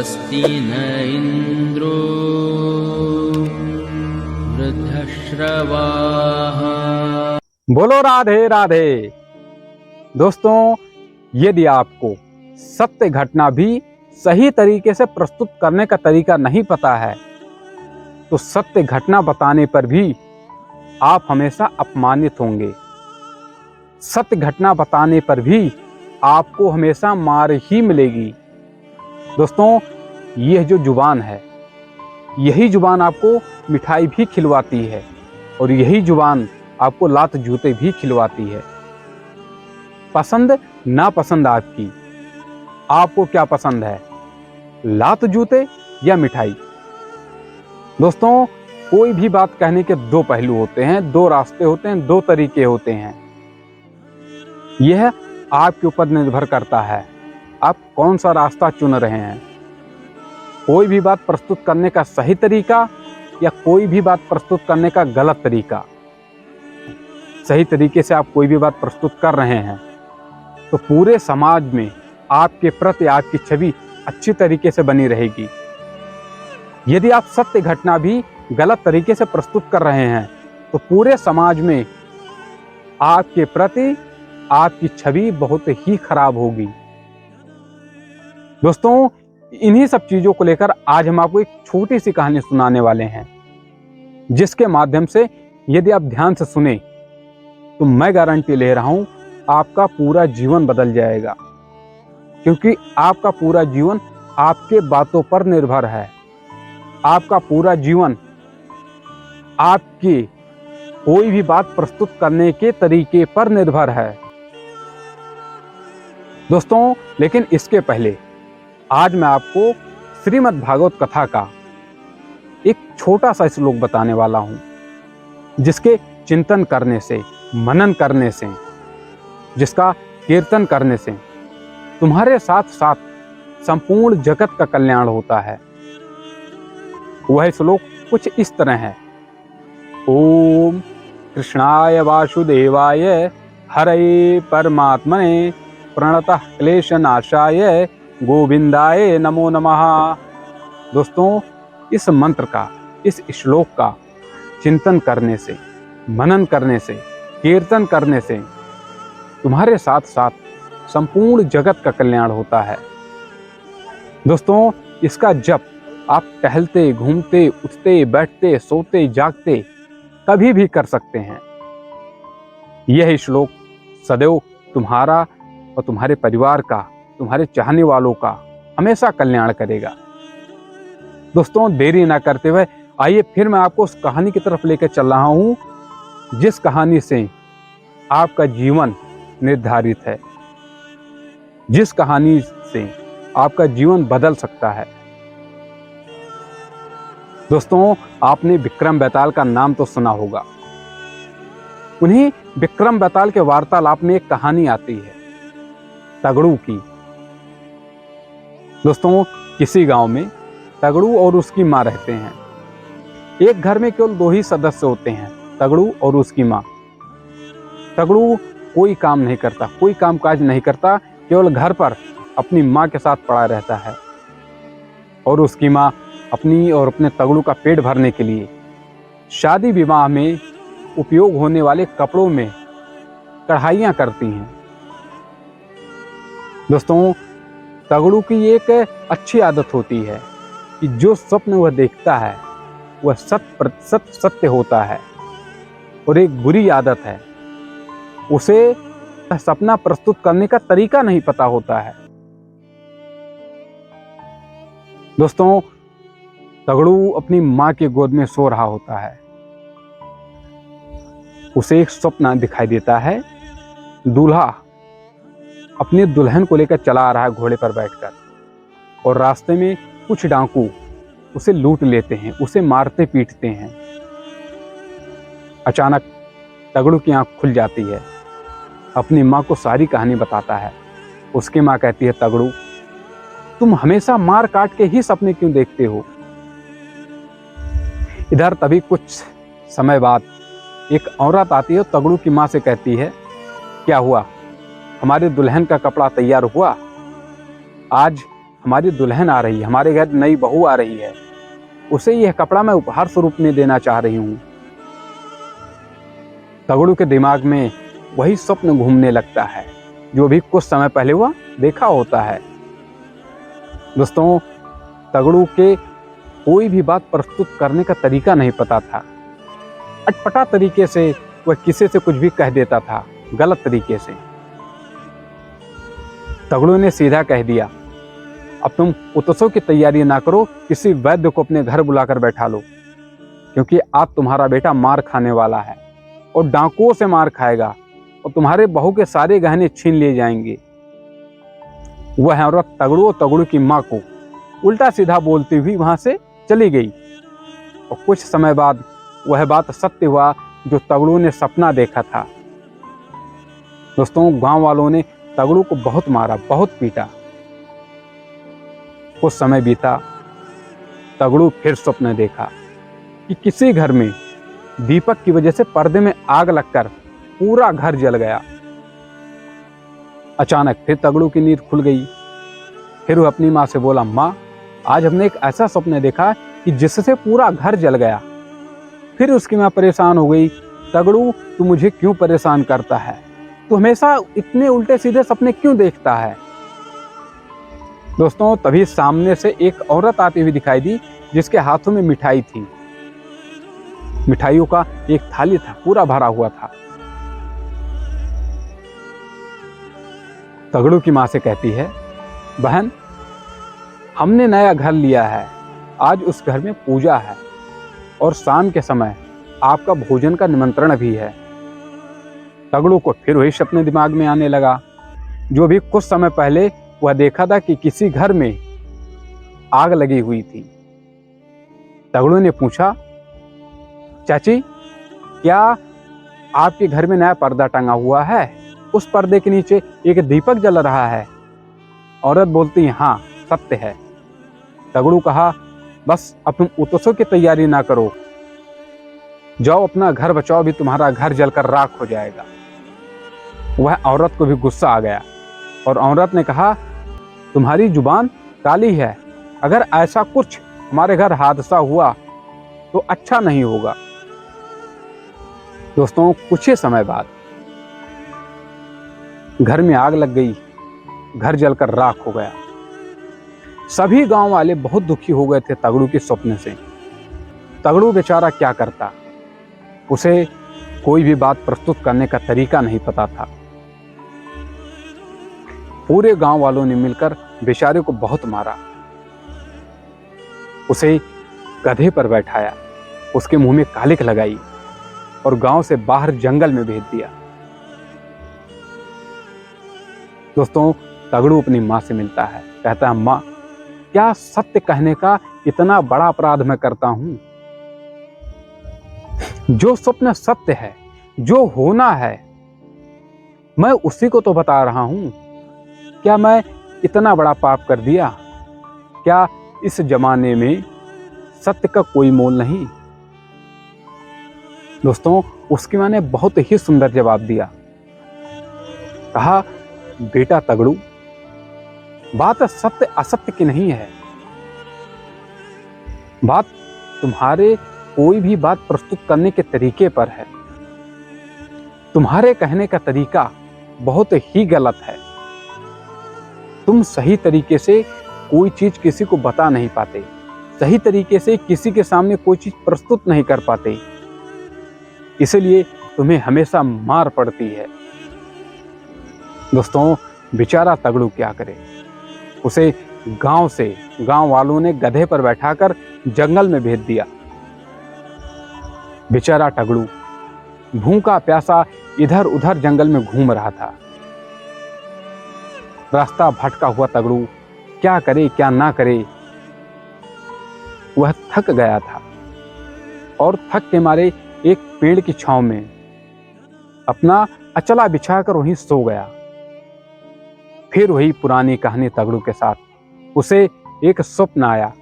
स्वस्ति न इंद्रो वृद्धश्रवाः। बोलो राधे राधे। दोस्तों, यदि आपको सत्य घटना भी सही तरीके से प्रस्तुत करने का तरीका नहीं पता है तो सत्य घटना बताने पर भी आप हमेशा अपमानित होंगे। सत्य घटना बताने पर भी आपको हमेशा मार ही मिलेगी। दोस्तों, यह जो जुबान है, यही जुबान आपको मिठाई भी खिलवाती है और यही जुबान आपको लात जूते भी खिलवाती है। पसंद नापसंद आपकी। आपको क्या पसंद है, लात जूते या मिठाई? दोस्तों, कोई भी बात कहने के दो पहलू होते हैं, दो रास्ते होते हैं, दो तरीके होते हैं। यह आपके ऊपर निर्भर करता है आप कौन सा रास्ता चुन रहे हैं। कोई भी बात प्रस्तुत करने का सही तरीका या कोई भी बात प्रस्तुत करने का गलत तरीका। सही तरीके से आप कोई भी बात प्रस्तुत कर रहे हैं तो पूरे समाज में आपके प्रति आपकी छवि अच्छी तरीके से बनी रहेगी। यदि आप सत्य घटना भी गलत तरीके से प्रस्तुत कर रहे हैं तो पूरे समाज में आपके प्रति आपकी छवि बहुत ही खराब होगी। दोस्तों, इन्हीं सब चीजों को लेकर आज हम आपको एक छोटी सी कहानी सुनाने वाले हैं, जिसके माध्यम से यदि आप ध्यान से सुने तो मैं गारंटी ले रहा हूं आपका पूरा जीवन बदल जाएगा। क्योंकि आपका पूरा जीवन आपके बातों पर निर्भर है। आपका पूरा जीवन आपकी कोई भी बात प्रस्तुत करने के तरीके पर निर्भर है। दोस्तों, लेकिन इसके पहले आज मैं आपको श्रीमद् भागवत कथा का एक छोटा सा श्लोक बताने वाला हूं, जिसके चिंतन करने से, मनन करने से, जिसका कीर्तन करने से तुम्हारे साथ साथ संपूर्ण जगत का कल्याण होता है। वह श्लोक कुछ इस तरह है। ओम कृष्णाय वासुदेवाय हरये परमात्मने प्रणतः क्लेशनाशाय गोविंदाय नमो नमः। दोस्तों, इस मंत्र का, इस श्लोक का चिंतन करने से, मनन करने से, कीर्तन करने से तुम्हारे साथ साथ संपूर्ण जगत का कल्याण होता है। दोस्तों, इसका जप आप टहलते, घूमते, उठते, बैठते, सोते, जागते कभी भी कर सकते हैं। यह श्लोक सदैव तुम्हारा और तुम्हारे परिवार का, तुम्हारे चाहने वालों का हमेशा कल्याण करेगा। दोस्तों, देरी ना करते हुए आइए फिर मैं आपको उस कहानी की तरफ लेकर चल रहा हूं, जिस कहानी से आपका जीवन निर्धारित है, जिस कहानी से आपका जीवन बदल सकता है। दोस्तों, आपने विक्रम बेताल का नाम तो सुना होगा। उन्हीं विक्रम बेताल के वार्तालाप में एक कहानी आती है तगड़ू की। दोस्तों, किसी गांव में तगड़ू और उसकी मां रहते हैं। एक घर में केवल दो ही सदस्य होते हैं, तगड़ू और उसकी मां। तगड़ू कोई काम नहीं करता, कोई काम काज नहीं करता, केवल घर पर अपनी मां के साथ पड़ा रहता है। और उसकी मां अपनी और अपने तगड़ू का पेट भरने के लिए शादी विवाह में उपयोग होने वाले कपड़ों में कढ़ाइयाँ करती हैं। दोस्तों, तगड़ू की एक अच्छी आदत होती है कि जो स्वप्न वह देखता है वह 100% सत्य होता है। और एक बुरी आदत है, उसे सपना प्रस्तुत करने का तरीका नहीं पता होता है। दोस्तों, तगड़ू अपनी मां की गोद में सो रहा होता है। उसे एक स्वप्न दिखाई देता है। दूल्हा अपनी दुल्हन को लेकर चला आ रहा है घोड़े पर बैठकर, और रास्ते में कुछ डाकू उसे लूट लेते हैं, उसे मारते पीटते हैं। अचानक तगड़ू की आंख खुल जाती है, अपनी मां को सारी कहानी बताता है। उसकी मां कहती है, तगड़ू, तुम हमेशा मार काट के ही सपने क्यों देखते हो? इधर तभी कुछ समय बाद एक औरत आती है, तगड़ू की मां से कहती है, क्या हुआ, हमारे दुल्हन का कपड़ा तैयार हुआ? आज हमारी दुल्हन आ रही है, हमारे घर नई बहू आ रही है, उसे यह कपड़ा मैं उपहार स्वरूप में देना चाह रही हूँ। तगड़ू के दिमाग में वही स्वप्न घूमने लगता है जो भी कुछ समय पहले वह देखा होता है। दोस्तों, तगड़ू के कोई भी बात प्रस्तुत करने का तरीका नहीं पता था। अटपटा तरीके से वह किसी से कुछ भी कह देता था, गलत तरीके से। तगड़ू ने सीधा कह दिया, अब तुम उत्सव की तैयारी ना करो, किसी वैद्य को अपने घर बुलाकर बैठा लो, क्योंकि आज तुम्हारा बेटा मार खाने वाला है और डाकुओं से मार खाएगा और तुम्हारे बहू के सारे गहने छीन लिए जाएंगे। वह औरत तगड़ू और तगड़ू की माँ को उल्टा सीधा बोलती हुई वहां से चली गई। और कुछ समय बाद वह बात सत्य हुआ जो तगड़ू ने सपना देखा था। दोस्तों, गांव वालों ने तगड़ू को बहुत मारा, बहुत पीटा। कुछ समय बीता, तगड़ू फिर स्वप्न देखा कि किसी घर में दीपक की वजह से पर्दे में आग लगकर पूरा घर जल गया। अचानक फिर तगड़ू की नींद खुल गई। फिर वह अपनी माँ से बोला, माँ, आज हमने एक ऐसा स्वप्न देखा कि जिससे पूरा घर जल गया। फिर उसकी माँ परेशान हो गई, तगड़ू, तू मुझे क्यों परेशान करता है? तू हमेशा इतने उल्टे सीधे सपने क्यों देखता है? दोस्तों, तभी सामने से एक औरत आती हुई दिखाई दी जिसके हाथों में मिठाई थी। मिठाइयों का एक थाली था, पूरा भरा हुआ था। तगड़ू की माँ से कहती है, बहन, हमने नया घर लिया है, आज उस घर में पूजा है और शाम के समय आपका भोजन का निमंत्रण भी है। तगड़ू को फिर वही सपने दिमाग में आने लगा जो भी कुछ समय पहले वह देखा था कि किसी घर में आग लगी हुई थी। तगड़ू ने पूछा, चाची, क्या आपके घर में नया पर्दा टंगा हुआ है? उस पर्दे के नीचे एक दीपक जल रहा है। औरत बोलती है, हाँ, सत्य है। तगड़ू कहा, बस अब तुम उत्सव की तैयारी ना करो, जाओ अपना घर बचाओ, भी तुम्हारा घर जलकर राख हो जाएगा। वह औरत को भी गुस्सा आ गया और औरत ने कहा, तुम्हारी जुबान काली है, अगर ऐसा कुछ हमारे घर हादसा हुआ तो अच्छा नहीं होगा। दोस्तों, कुछ ही समय बाद घर में आग लग गई, घर जलकर राख हो गया। सभी गांव वाले बहुत दुखी हो गए थे तगड़ू के स्वप्न से। तगड़ू बेचारा क्या करता, उसे कोई भी बात प्रस्तुत करने का तरीका नहीं पता था। पूरे गांव वालों ने मिलकर बेचारे को बहुत मारा, उसे गधे पर बैठाया, उसके मुंह में कालिक लगाई और गांव से बाहर जंगल में भेज दिया। दोस्तों, तगड़ू अपनी माँ से मिलता है, कहता है, माँ, क्या सत्य कहने का इतना बड़ा अपराध मैं करता हूं? जो स्वप्न सत्य है, जो होना है, मैं उसी को तो बता रहा हूं। क्या मैं इतना बड़ा पाप कर दिया? क्या इस जमाने में सत्य का कोई मोल नहीं? दोस्तों, उसकी माँ ने बहुत ही सुंदर जवाब दिया। कहा, बेटा तगड़ू, बात सत्य असत्य की नहीं है, बात तुम्हारे कोई भी बात प्रस्तुत करने के तरीके पर है। तुम्हारे कहने का तरीका बहुत ही गलत है। तुम सही तरीके से कोई चीज किसी को बता नहीं पाते, सही तरीके से किसी के सामने कोई चीज प्रस्तुत नहीं कर पाते, इसलिए तुम्हें हमेशा मार पड़ती है। दोस्तों, बेचारा तगड़ू क्या करे, उसे गांव वालों ने गधे पर बैठाकर जंगल में भेज दिया। बेचारा तगड़ू भूखा प्यासा इधर उधर जंगल में घूम रहा था। रास्ता भटका हुआ तगड़ू क्या करे क्या ना करे, वह थक गया था और थक के मारे एक पेड़ की छांव में अपना अचला बिछाकर वहीं सो गया। फिर वही पुरानी कहानी तगड़ू के साथ। उसे एक स्वप्न आया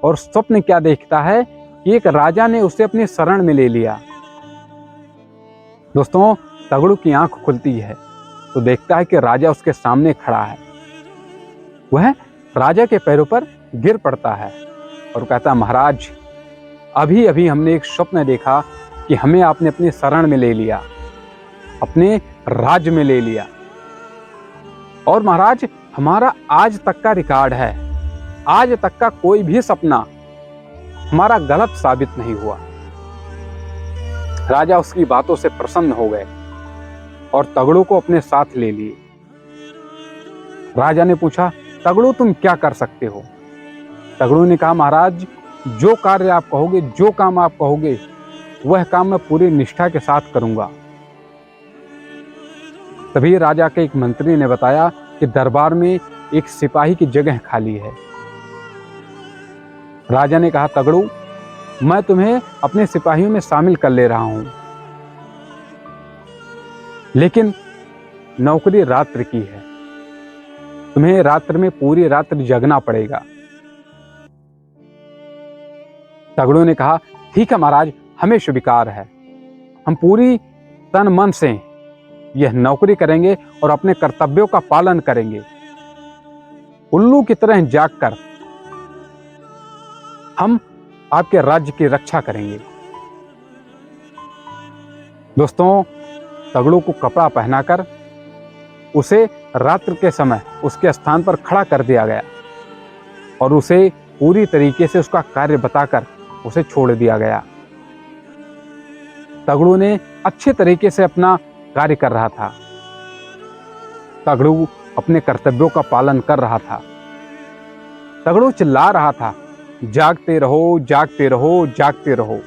और स्वप्न क्या देखता है कि एक राजा ने उसे अपनी शरण में ले लिया। दोस्तों, तगड़ू की आंख खुलती है तो देखता है कि राजा उसके सामने खड़ा है। वह राजा के पैरों पर गिर पड़ता है और कहता, महाराज, अभी अभी हमने एक स्वप्न देखा कि हमें आपने अपनी शरण में ले लिया, अपने राज्य में ले लिया। और महाराज, हमारा आज तक का रिकॉर्ड है, आज तक का कोई भी सपना हमारा गलत साबित नहीं हुआ। राजा उसकी बातों से प्रसन्न हो गए और तगड़ू को अपने साथ ले लिए। राजा ने पूछा, तगड़ू, तुम क्या कर सकते हो? तगड़ू ने कहा, महाराज, जो कार्य आप कहोगे, जो काम आप कहोगे, वह काम मैं पूरी निष्ठा के साथ करूंगा। तभी राजा के एक मंत्री ने बताया कि दरबार में एक सिपाही की जगह खाली है। राजा ने कहा, तगड़ू, मैं तुम्हें अपने सिपाहियों में शामिल कर ले रहा हूं, लेकिन नौकरी रात्रि की है, तुम्हें रात्र में पूरी रात्रि जगना पड़ेगा। तगड़ू ने कहा, ठीक है महाराज, हमें स्वीकार है, हम पूरी तन मन से यह नौकरी करेंगे और अपने कर्तव्यों का पालन करेंगे। उल्लू की तरह जागकर हम आपके राज्य की रक्षा करेंगे। दोस्तों, तगड़ू को कपड़ा पहनाकर उसे रात्र के समय उसके स्थान पर खड़ा कर दिया गया और उसे पूरी तरीके से उसका कार्य बताकर उसे छोड़ दिया गया। तगड़ू ने अच्छे तरीके से अपना कार्य कर रहा था। तगड़ू अपने कर्तव्यों का पालन कर रहा था। तगड़ू चिल्ला रहा था, जागते रहो, जागते रहो, जागते रहो।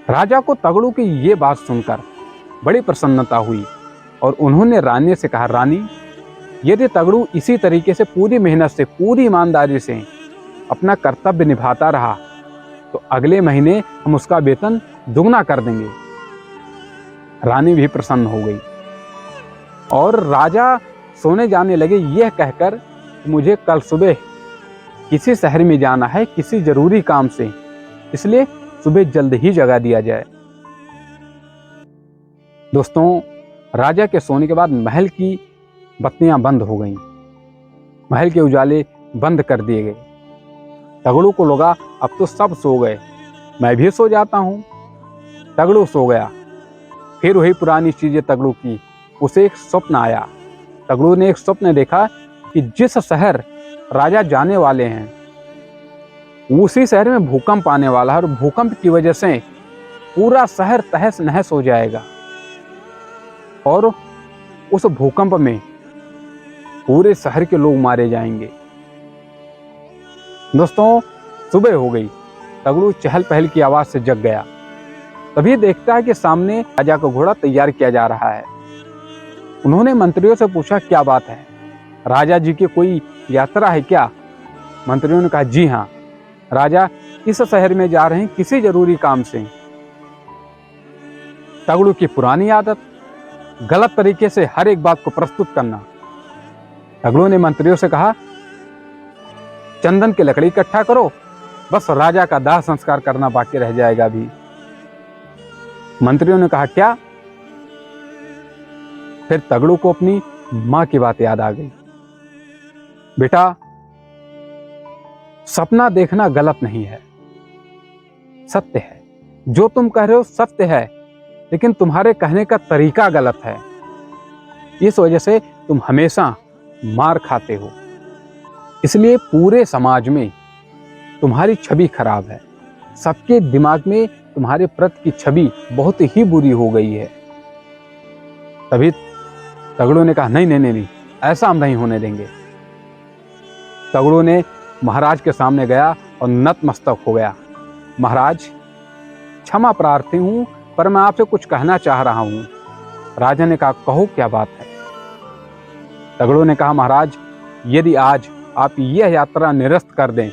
राजा को तगड़ू की ये बात सुनकर बड़ी प्रसन्नता हुई और उन्होंने रानी से कहा, रानी, यदि तगड़ू इसी तरीके से पूरी मेहनत से, पूरी ईमानदारी से अपना कर्तव्य निभाता रहा तो अगले महीने हम उसका वेतन दुगना कर देंगे। रानी भी प्रसन्न हो गई और राजा सोने जाने लगे, यह कहकर मुझे कल सुबह किसी शहर में जाना है, किसी जरूरी काम से, इसलिए सुबह जल्द ही जगा दिया जाए। दोस्तों, राजा के सोने के बाद महल की बत्तियां बंद हो गईं, महल के उजाले बंद कर दिए गए। तगड़ू को लगा अब तो सब सो गए, मैं भी सो जाता हूं। तगड़ू सो गया। फिर वही पुरानी चीजें तगड़ू की। उसे एक स्वप्न आया। तगड़ू ने एक स्वप्न देखा कि जिस शहर राजा जाने वाले हैं उसी शहर में भूकंप आने वाला है और भूकंप की वजह से पूरा शहर तहस नहस हो जाएगा और उस भूकंप में पूरे शहर के लोग मारे जाएंगे। दोस्तों, सुबह हो गई। तगड़ू चहल पहल की आवाज से जग गया। तभी देखता है कि सामने राजा का घोड़ा तैयार किया जा रहा है। उन्होंने मंत्रियों से पूछा, क्या बात है, राजा जी की कोई यात्रा है क्या? मंत्रियों ने कहा, जी हाँ, राजा इस शहर में जा रहे हैं किसी जरूरी काम से। तगड़ू की पुरानी आदत, गलत तरीके से हर एक बात को प्रस्तुत करना। तगड़ू ने मंत्रियों से कहा, चंदन की लकड़ी इकट्ठा करो, बस राजा का दाह संस्कार करना बाकी रह जाएगा अभी। मंत्रियों ने कहा, क्या? फिर तगड़ू को अपनी मां की बात याद आ गई। बेटा, सपना देखना गलत नहीं है, सत्य है। जो तुम कह रहे हो सत्य है, लेकिन तुम्हारे कहने का तरीका गलत है। इस वजह से तुम हमेशा मार खाते हो। इसलिए पूरे समाज में तुम्हारी छवि खराब है। सबके दिमाग में तुम्हारे प्रति की छवि बहुत ही बुरी हो गई है। तभी तगड़ू ने कहा, नहीं नहीं नहीं, ऐसा हम नहीं होने देंगे। तगड़ू ने महाराज के सामने गया और नतमस्तक हो गया। महाराज, क्षमा प्रार्थी हूं, पर मैं आपसे कुछ कहना चाह रहा हूं। राजा ने कहा, कहो, क्या बात है? तगड़ू ने कहा, महाराज, यदि आज आप यह यात्रा निरस्त कर दें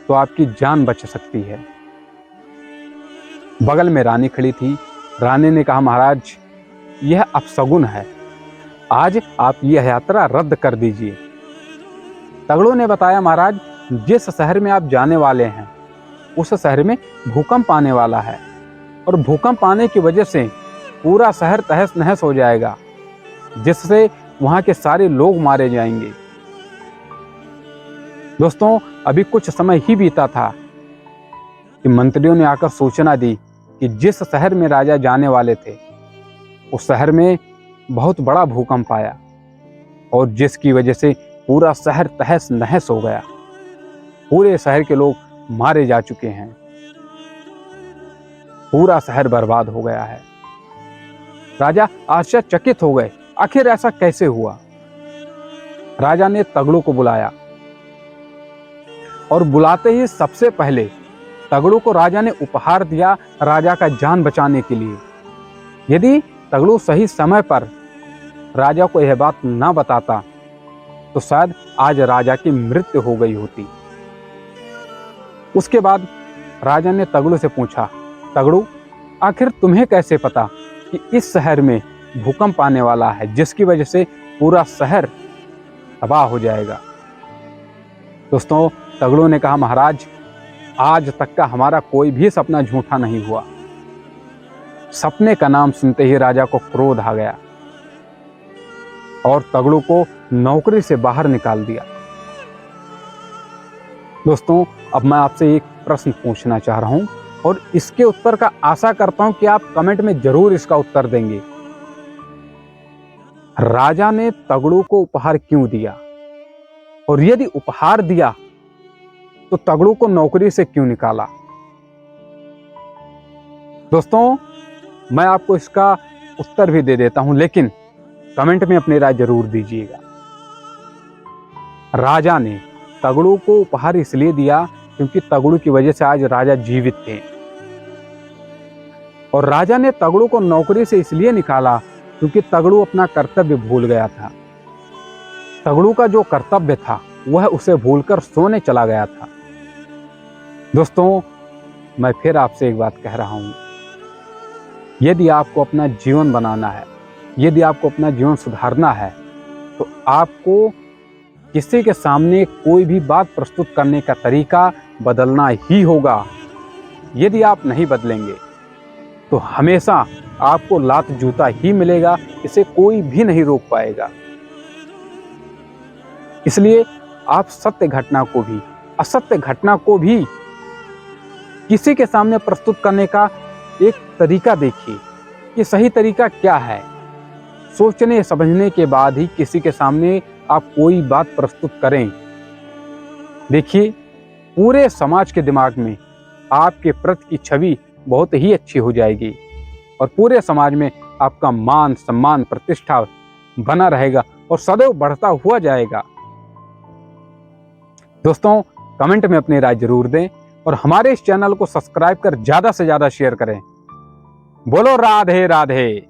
तो आपकी जान बच सकती है। बगल में रानी खड़ी थी। रानी ने कहा, महाराज, यह अपशगुन है, आज आप यह यात्रा रद्द कर दीजिए। तगड़ू ने बताया, महाराज, जिस शहर में आप जाने वाले हैं उस शहर में भूकंप आने वाला है और भूकंप आने की वजह से पूरा शहर तहस नहस हो जाएगा, जिससे वहां के सारे लोग मारे जाएंगे। दोस्तों, अभी कुछ समय ही बीता था कि मंत्रियों ने आकर सूचना दी कि जिस शहर में राजा जाने वाले थे उस शहर में बहुत बड़ा भूकंप आया और जिसकी वजह से पूरा शहर तहस नहस हो गया। पूरे शहर के लोग मारे जा चुके हैं, पूरा शहर बर्बाद हो गया है। राजा आश्चर्यचकित हो गए, आखिर ऐसा कैसे हुआ। राजा ने तगड़ों को बुलाया और बुलाते ही सबसे पहले तगड़ों को राजा ने उपहार दिया राजा का जान बचाने के लिए। यदि तगड़ू सही समय पर राजा को यह बात ना बताता तो शायद आज राजा की मृत्यु हो गई होती। उसके बाद राजा ने तगड़ू से पूछा, तगड़ू, आखिर तुम्हें कैसे पता कि इस शहर में भूकंप आने वाला है जिसकी वजह से पूरा शहर तबाह हो जाएगा। दोस्तों, तगड़ू ने कहा, महाराज, आज तक का हमारा कोई भी सपना झूठा नहीं हुआ। सपने का नाम सुनते ही राजा को क्रोध आ गया और तगड़ू को नौकरी से बाहर निकाल दिया। दोस्तों, अब मैं आपसे एक प्रश्न पूछना चाह रहा हूं और इसके उत्तर का आशा करता हूं कि आप कमेंट में जरूर इसका उत्तर देंगे। राजा ने तगड़ू को उपहार क्यों दिया? और यदि उपहार दिया तो तगड़ू को नौकरी से क्यों निकाला? दोस्तों, मैं आपको इसका उत्तर भी दे देता हूं, लेकिन कमेंट में अपनी राय जरूर दीजिएगा। राजा ने तगड़ू को उपहार इसलिए दिया क्योंकि तगड़ू की वजह से आज राजा जीवित थे, और राजा ने तगड़ू को नौकरी से इसलिए निकाला क्योंकि तगड़ू अपना कर्तव्य भूल गया था। तगड़ू का जो कर्तव्य था वह उसे भूलकर सोने चला गया था। दोस्तों, मैं फिर आपसे एक बात कह रहा हूं, यदि आपको अपना जीवन बनाना है, यदि आपको अपना जीवन सुधारना है, तो आपको किसी के सामने कोई भी बात प्रस्तुत करने का तरीका बदलना ही होगा। यदि आप नहीं बदलेंगे तो हमेशा आपको लात जूता ही मिलेगा, इसे कोई भी नहीं रोक पाएगा। इसलिए आप सत्य घटना को भी, असत्य घटना को भी किसी के सामने प्रस्तुत करने का एक तरीका देखिए कि सही तरीका क्या है। सोचने समझने के बाद ही किसी के सामने आप कोई बात प्रस्तुत करें। देखिए, पूरे समाज के दिमाग में आपके प्रति की छवि बहुत ही अच्छी हो जाएगी और पूरे समाज में आपका मान सम्मान प्रतिष्ठा बना रहेगा और सदैव बढ़ता हुआ जाएगा। दोस्तों, कमेंट में अपनी राय जरूर दें और हमारे इस चैनल को सब्सक्राइब कर ज्यादा से ज्यादा शेयर करें। बोलो राधे राधे।